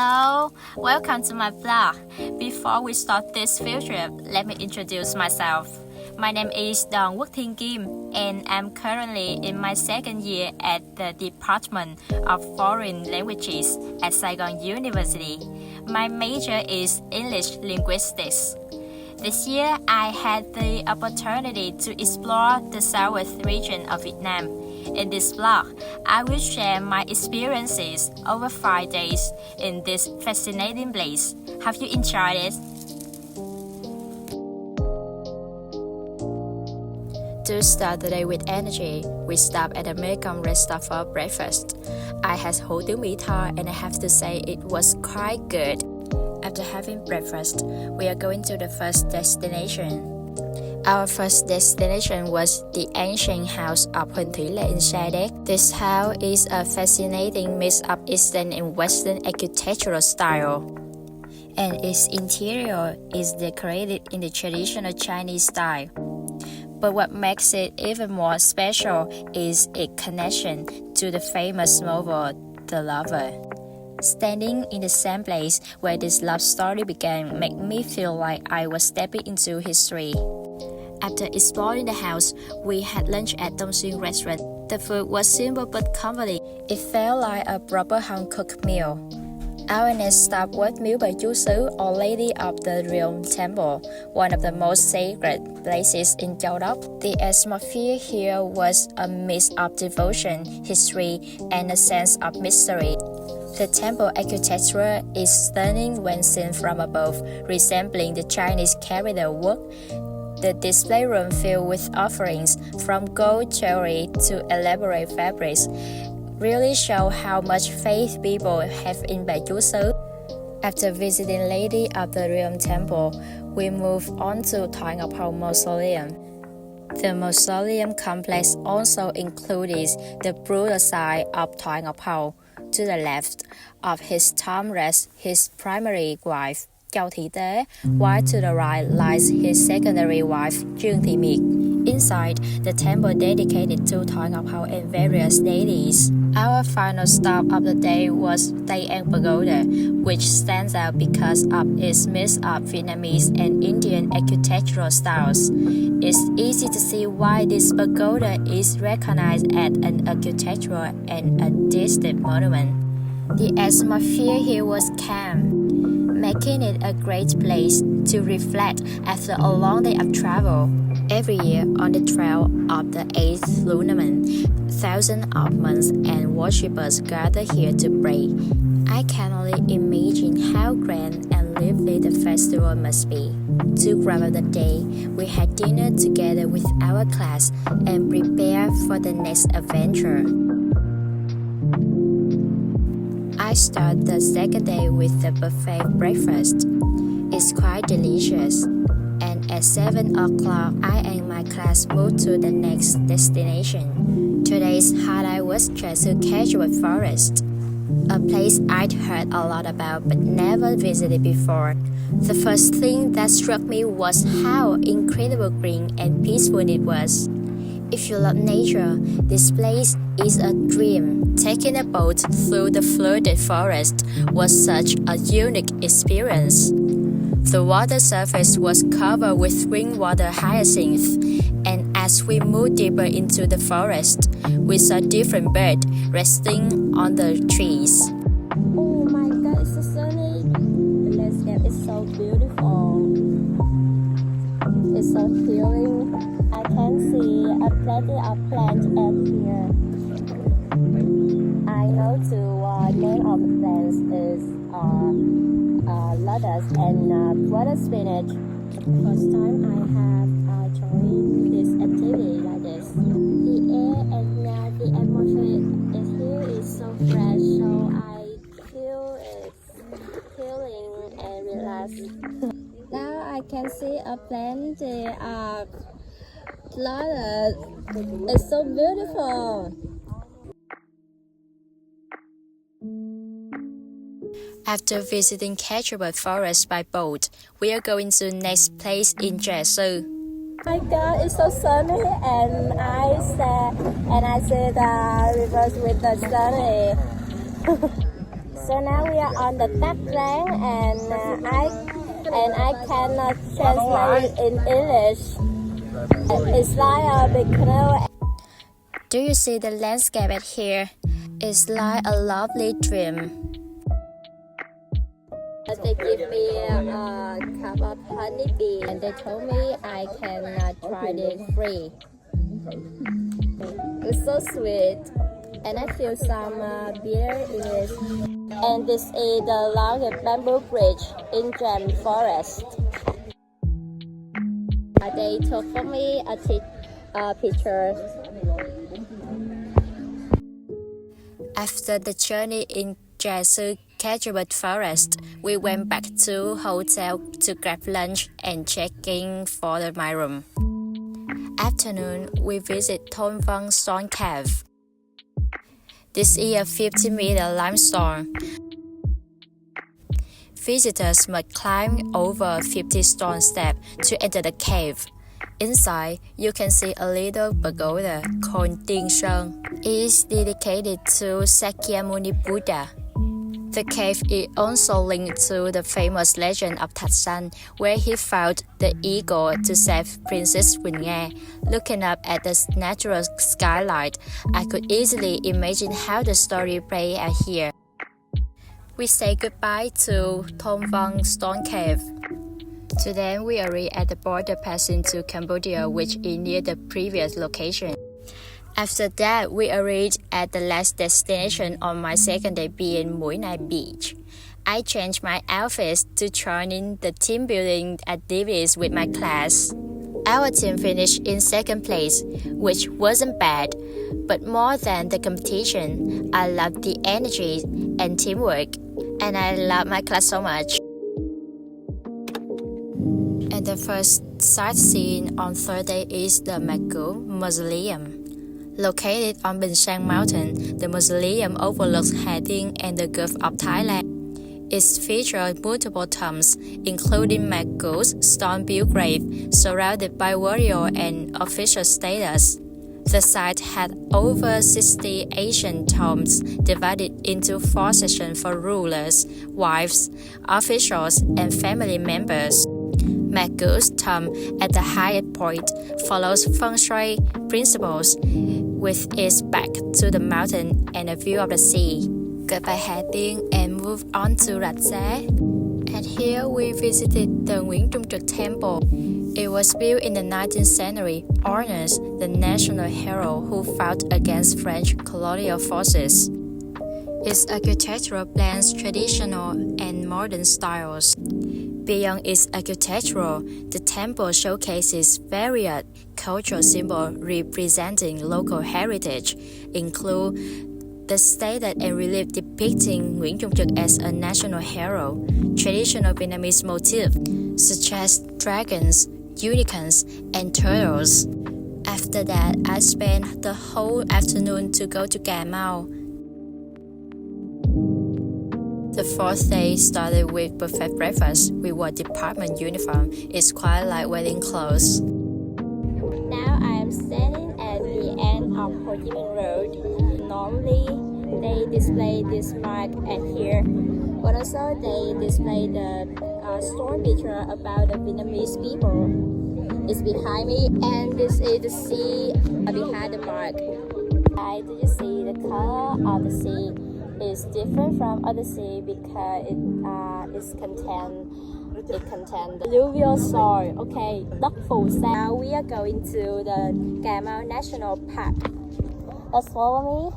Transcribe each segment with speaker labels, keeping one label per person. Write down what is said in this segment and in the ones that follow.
Speaker 1: Hello, welcome to my blog. Before we start this field trip, let me introduce myself. My name is Đoàn Quốc and I'm currently in my second year at the Department of Foreign Languages at Saigon University. My major is English Linguistics. This year, I had the opportunity to explore the southwest region of Vietnam. In this blog, I will share my experiences over 5 days in this fascinating place. Have you enjoyed it? To start the day with energy, we stopped at a Mekong restaurant for breakfast. I had hủ tiếu Mỹ Tho and I have to say it was quite good. After having breakfast, we are going to the first destination. Our first destination was the ancient house of Huỳnh Thủy Lệ in Sa Đéc. This house is a fascinating mix of Eastern and Western architectural style, and its interior is decorated in the traditional Chinese style. But what makes it even more special is its connection to the famous novel The Lover. Standing in the same place where this love story began made me feel like I was stepping into history. After exploring the house, we had lunch at Dong Xuyên restaurant. The food was simple but comforting. It felt like a proper home-cooked meal. Our next stop was Miếu Bà Chúa Xứ, or Lady of the Realm Temple, one of the most sacred places in Châu Đốc. The atmosphere here was a mix of devotion, history, and a sense of mystery. The temple architecture is stunning when seen from above, resembling the Chinese calendar work. The display room filled with offerings, from gold jewelry to elaborate fabrics, really show how much faith people have in Bà Chúa Xứ. After visiting Lady of the Realm Temple, we move on to Thoại Ngọc Hầu Mausoleum. The mausoleum complex also includes the brutal side of Thoại Ngọc Hầu. To the left of his tomb rests his primary wife, Châu Thị Tế, while to the right lies his secondary wife, Trương Thị Miệt. Inside, the temple dedicated to Thoại Ngọc Hầu and various deities. Our final stop of the day was Tây An Pagoda, which stands out because of its mix of Vietnamese and Indian architectural styles. It's easy to see why this pagoda is recognized as an architectural and artistic monument. The atmosphere here was calm, making it a great place to reflect after a long day of travel. Every year, on the trail of the 8th lunar month, thousands of monks and worshippers gather here to pray. I can only imagine how grand and lively the festival must be. To wrap up the day, we had dinner together with our class and prepared for the next adventure. I start the second day with the buffet breakfast. It's quite delicious. And at 7 o'clock, I and my class moved to the next destination. Today's highlight was Jesuit Casual Forest, a place I'd heard a lot about but never visited before. The first thing that struck me was how incredible green and peaceful it was. If you love nature, this place is a dream. Taking a boat through the flooded forest was such a unique experience. The water surface was covered with rainwater hyacinth, and as we moved deeper into the forest, we saw different birds resting on the trees.
Speaker 2: Oh my god, it's so sunny. The landscape is so beautiful. It's so healing. I can see a plenty of plants out here. I know the name of the plants is lotus and water spinach. First time I have joined this activity like this. The air and the atmosphere is here is so fresh, so I feel it's healing and relaxed. Now I can see a plenty of lotus. It's so beautiful.
Speaker 1: After visiting Casual Forest by boat, we are going to the next place in Gia Sư.
Speaker 2: My God, it's so sunny, and I see the rivers with the sunny. So now we are on the Tap Rang, and I cannot translate it in English. It's like a big canoe.
Speaker 1: Do you see the landscape at here? It's like a lovely dream.
Speaker 2: They give me a cup of honey bee, and they told me I can try this free. It's so sweet, and I feel some beer in it. And this is the longest bamboo bridge in Gem Forest. They took for me a picture.
Speaker 1: After the journey in Jesu Casuarbutt Forest, we went back to hotel to grab lunch and check in for my room. Afternoon, we visit Thôn Văn Stone Cave. This is a 50-meter limestone. Visitors must climb over 50 stone steps to enter the cave. Inside, you can see a little pagoda called Thiên Sơn. It is dedicated to Sakyamuni Buddha. The cave is also linked to the famous legend of Thạch Sanh, where he found the eagle to save Princess Quỳnh Nga. Looking up at the natural skylight, I could easily imagine how the story played out here. We say goodbye to Thôn Văn Stone Cave. Today we arrived at the border passing to Cambodia, which is near the previous location. After that, we arrived at the last destination on my second day being Mũi Né Beach. I changed my outfits to join in the team building activities with my class. Our team finished in second place, which wasn't bad, but more than the competition, I loved the energy and teamwork, and I love my class so much. And the first sightseeing on Thursday is the Magu Mausoleum. Located on Bình Sang Mountain, the mausoleum overlooks Hà Tiên and the Gulf of Thailand. It features multiple tombs, including Magu's stone-built grave, surrounded by warrior and official status. The site had over 60 ancient tombs divided into 4 sections for rulers, wives, officials, and family members. Magu's tomb at the highest point follows feng shui principles with its back to the mountain and a view of the sea. Goodbye Hà Tiên and moved on to Rạch Giá. And here we visited the Nguyễn Trung Trực Temple. It was built in the 19th century, honors the national hero who fought against French colonial forces. Its architecture blends traditional and modern styles. Beyond its architecture, the temple showcases varied cultural symbols representing local heritage, include the stated and relief depicting Nguyễn Trung Trực as a national hero, traditional Vietnamese motifs such as dragons, unicorns, and turtles. After that, I spent the whole afternoon to go to Cà Mau. The fourth day started with buffet breakfast. We wore department uniform. It's quite like wedding clothes.
Speaker 2: Now I am standing at the end of Ho Chi Minh Road. Normally, they display this mark at here, but also they display the stone picture about the Vietnamese people. It's behind me, and this is the sea behind the mark. Do you see the color of the sea? Is different from other sea because it contains alluvial soil. Okay, đất phù sa. Now we are going to the Cà Mau National Park. Let's follow me.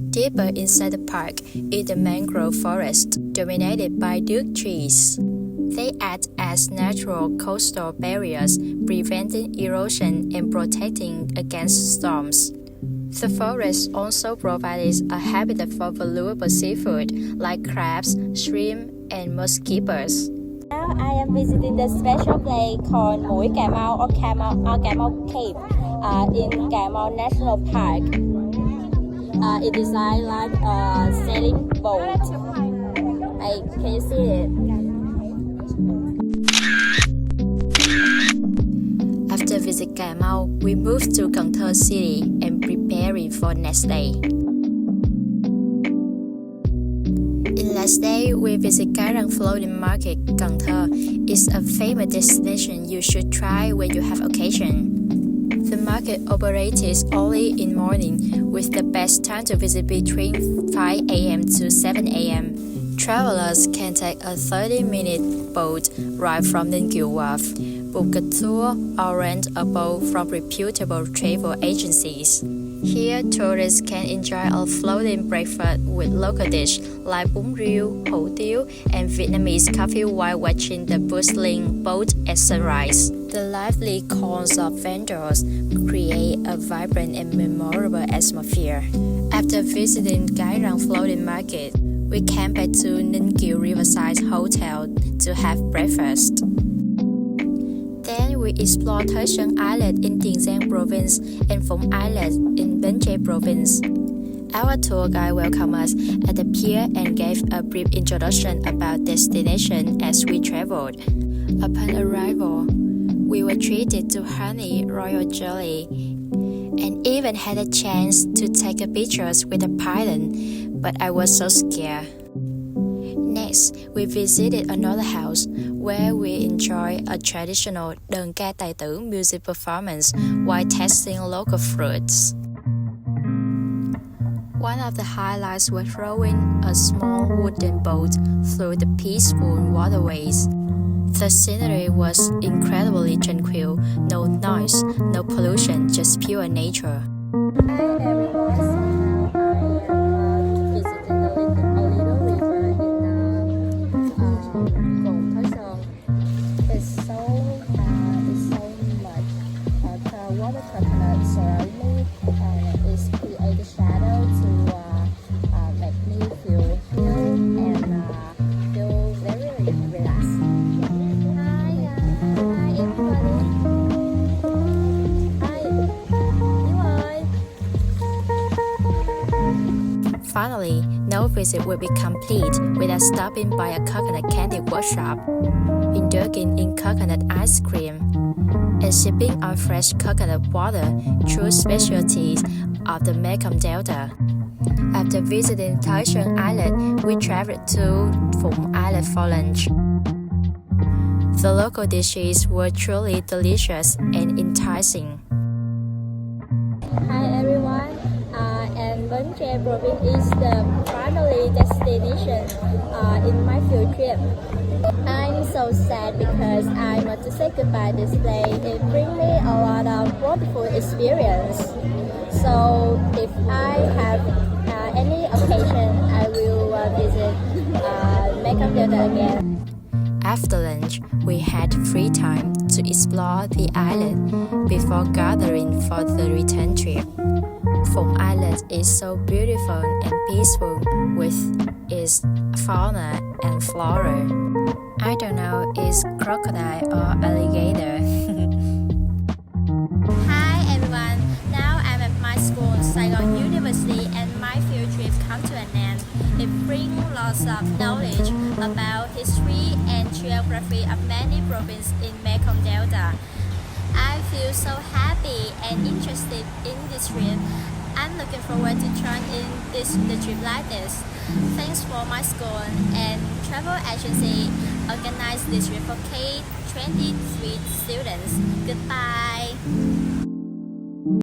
Speaker 1: Deeper inside the park is the mangrove forest, dominated by teak trees. They act as natural coastal barriers, preventing erosion and protecting against storms. The forest also provides a habitat for valuable seafood like crabs, shrimp, and mosquitoes.
Speaker 2: Now I am visiting the special place called Mũi Cà Mau or Cà Mau Cave in Cà Mau National Park. It is like a sailing boat. Can you see it?
Speaker 1: After visit Cà Mau, we moved to Cần Thơ City and preparing for next day. day, we visit Cái Răng Floating Market, Cần Thơ. It's a famous destination you should try when you have occasion. The market operates only in morning, with the best time to visit between 5 a.m. to 7 a.m. Travelers can take a 30-minute boat ride from Ninh Kiều Wharf, book a tour, or rent a boat from reputable travel agencies. Here, tourists can enjoy a floating breakfast with local dishes like bún riêu, hủ tiếu, and Vietnamese coffee while watching the bustling boat at sunrise. The lively calls of vendors create a vibrant and memorable atmosphere. After visiting Cái Răng Floating Market, we came back to Ninh Kiều Riverside Hotel to have breakfast. Then we explored Thới Sơn Island in Tiền Giang Province and Phụng Island in Bến Tre Province. Our tour guide welcomed us at the pier and gave a brief introduction about destination as we traveled. Upon arrival, we were treated to honey royal jelly and even had a chance to take a pictures with a pilot, but I was so scared. Next, we visited another house where we enjoyed a traditional đơn ca tài tử music performance while tasting local fruits. One of the highlights was rowing a small wooden boat through the peaceful waterways. The scenery was incredibly tranquil, no noise, no pollution, just pure nature.
Speaker 2: Hi everyone, so now I visited a little river in Vùng Thới Sơn. It's so much water coconut surround me, and it's create a shadow to make me feel healed and feel very relaxed. Hi everybody. Hi.
Speaker 1: Finally, no visit will be complete without stopping by a coconut candy workshop, indulging in coconut ice cream, and sipping on fresh coconut water, true specialties of the Mekong Delta. After visiting Thới Sơn Island, we traveled to Phụng Island for lunch. The local dishes were truly delicious and enticing.
Speaker 2: Hi everyone, and Bến Tre Province is the primary destination in my field trip. I'm so sad because I want to say goodbye this day. It brings me a lot of wonderful experience. So if I have any occasion, I will visit Mekong Delta again.
Speaker 1: After lunch, we had free time to explore the island before gathering for the return trip. Phụng Island is so beautiful and peaceful with its fauna and flora. I don't know, it's crocodile or alligator.
Speaker 3: Hi everyone, now I'm at my school, Saigon University, and my field trip come to an end. It brings lots of knowledge about history and geography of many provinces in Mekong Delta. I feel so happy and interested in this trip. I'm looking forward to join in the trip like this. Thanks for my school and travel agency organize this trip for K-23 students. Goodbye.